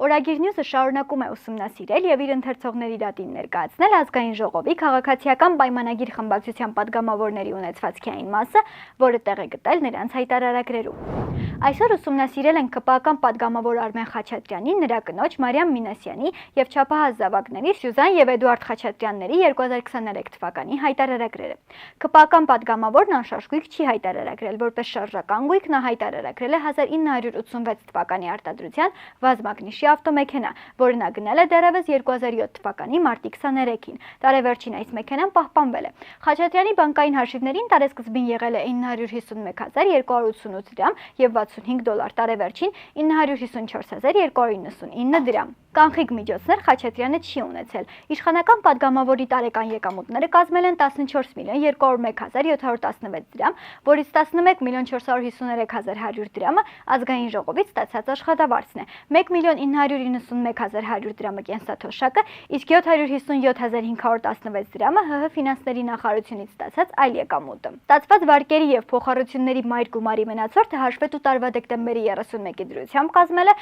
Օրագիր Նյուզը շարունակում է ուսումնասիրել եւ իր ընթերցողների դատին ներկայացնել ազգային ժողովի քաղաքացիական պայմանագիր խմբակցության падգամավորների ունեցվածքի այն մասը, որը տեղ է գտել նրանց հայտարարագրերում։ Այսօր ուսումնասիրել են ԿՊԱ-կան падգամավոր Արմեն Խաչատրյանի, նրա կնոջ Մարիամ Մինասյանի եւ չափահաս զավակների Սյուզան եւ Էդուարդ Խաչատրյանների 2023 թվականի հայտարարագրերը։ ԿՊԱ-կան падգամավորն անշարժ չի հայտարարագրել, որպես շարժական գույք նա հայտարարագրել է 1986 թվականի արտադրության Վազմագնիշի ավտոմեքենա, որը նա գնել է դեռևս 2007 թվականի մարտի 23-ին։ Տարեվերջին այս մեքենան պահպանվել է։ Խաչատրյանի բանկային հաշիվներին տարեսկզբին եղել է 951.288 դրամ եւ 65 դոլար, տարեվերջին 954.299 դրամ։ Կանխիկ միջոցներ Խաչատրյանը չի ունեցել։ Իշխանական падգամավորի տարեկան եկամուտները կազմել են 14.201.716 դրամ, որից 11.453.100 դրամը ազգային ժողովից ստացած աշխատավարձն է, 1.991.100 դրամը կենսաթոշակը, իսկ 757.516 դրամը ՀՀ ֆինանսների նախարարությունից ստացած այլ եկամուտը։ Ստացված վարկերի եւ փոխառությունների մայր գումարի մնացորդը հաշվետու տարվա դեկտեմբերի 31-ի դրությամբ կազմել է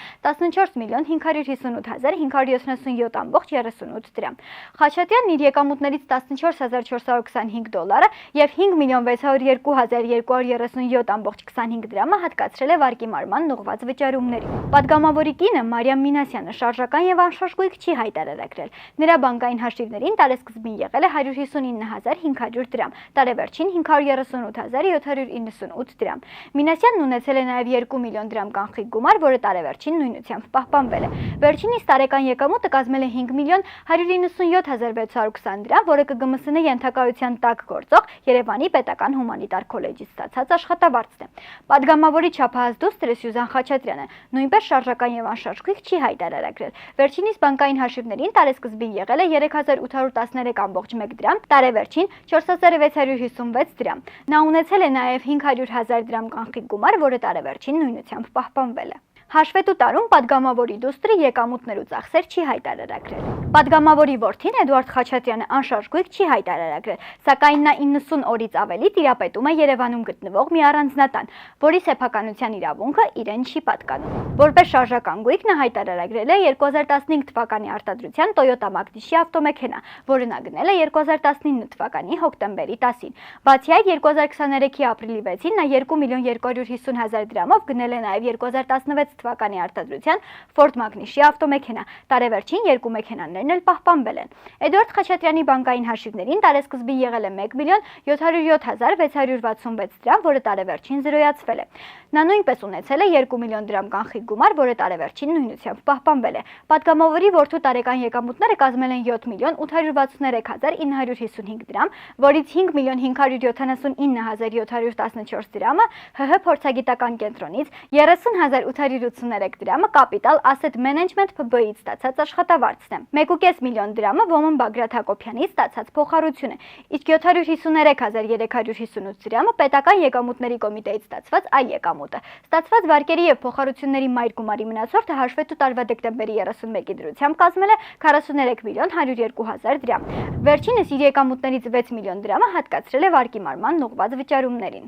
14.557.577.38 դրամ։ Խաչատրյանն իր եկամուտներից 14.425 դոլարը եւ 5.602.237.25 դրամը հատկացրել է վարկի մարման ուղղված վճարումների։ Падգամավորի կինը Մարիամ Մինասյանը շարժական եւ անշարժ գույք չի հայտարարագրել։ Նրա բանկային հաշիվներին տարեսկզբին եղել է 159.500 դրամ, տարեվերջին 538.798 դրամ։ Մինասյանն ունեցել է նաեւ 2 միլիոն դրամ կանխիկ գումար, որը տարեվերջին նույնությամբ պահպանվել է։ Վերջինիս տարեկան եկամուտը կազմել է 5.197.620 դրամ, որը ԿԳՄՍՆ ենթակայության տակ գործող Երևանի պետական հումանիտար քոլեջից ստացած աշխատավարձն է։ Падգամավորի չափահաս դուստրը Սյուզան Խաչատրյանը նույնպես շարժական եւ անշարժ գույք չի հայտարարագրել։ Վերջինիս բանկային հաշիվներին տարեսկզբին եղել է 3.813.1 դրամ, տարեվերջին 4.656 դրամ։ Նա ունեցել է նաեւ 500.000 դրամ կանխիկ գումար, որը տարեվերջին նույնությամբ պահպանվել է։ Հաշվետու տարում падգամավորի դուստրը եկամուտներ ու ծախսեր չի հայտարարագրել։ Падգամավորի որդին Էդուարդ Խաչատրյանը անշարժ գույք չի հայտարարագրել, սակայն նա 90 օրից ավելի տիրապետում է Երևանում գտնվող մի առանձնատան, որի սեփականության իրավունքը իրեն չի պատկանում։ Որպես շարժական գույք նա հայտարարագրել է 2015 թվականի արտադրության Toyota Magnishի ավտոմեքենա, որը նա գնել է 2019 թվականի հոկտեմբերի 10-ին։ Բացի այդ 2023-ի ապրիլի 6-ին նա 2.250.000 դրամով գնել է նաև 2016 թվականի արտադրության Ford Magnishի ավտոմեքենա։ Տարեվերջին երկու մեքենաներն էլ պահպանվել են։ Էդուարդ Խաչատրյանի բանկային հաշիվներին տարեսկզբին եղել է 1.707.666 դրամ, որը տարեվերջին զրոյացվել է։ Նա նույնպես ունեցել է 2 միլիոն դրամ կանխիկ գումար, որը տարեվերջին նույնությամբ պահպանվել է։ Падգամավորի որդու տարեկան եկամուտները կազմել են 7.863.955 դրամ, որից 5.579.714 դրամը ՀՀ փորձագիտական կենտրոնից, 30.883 դրամը Capital Asset Management ՓԲ-ից ստացած աշխատավարձն է։ 1.5 միլիոն դրամը Ոմն Բագրատ Հակոբյանից ստացած փոխառություն է, իսկ 753.358 դրամը պետական եկամուտների կոմիտեից ստացված այլ եկամուտ է։ Ստացված վարկերի եւ փոխառությունների մայր գումարի մնացորդը հաշվետու տարվա դեկտեմբերի 31-ի դրությամբ կազմել է 43.102.000 դրամ։ Վերջինս իր եկամուտներից 6 միլիոն դրամը հատկացրել է վարկի մարման ուղղված վճարումներին։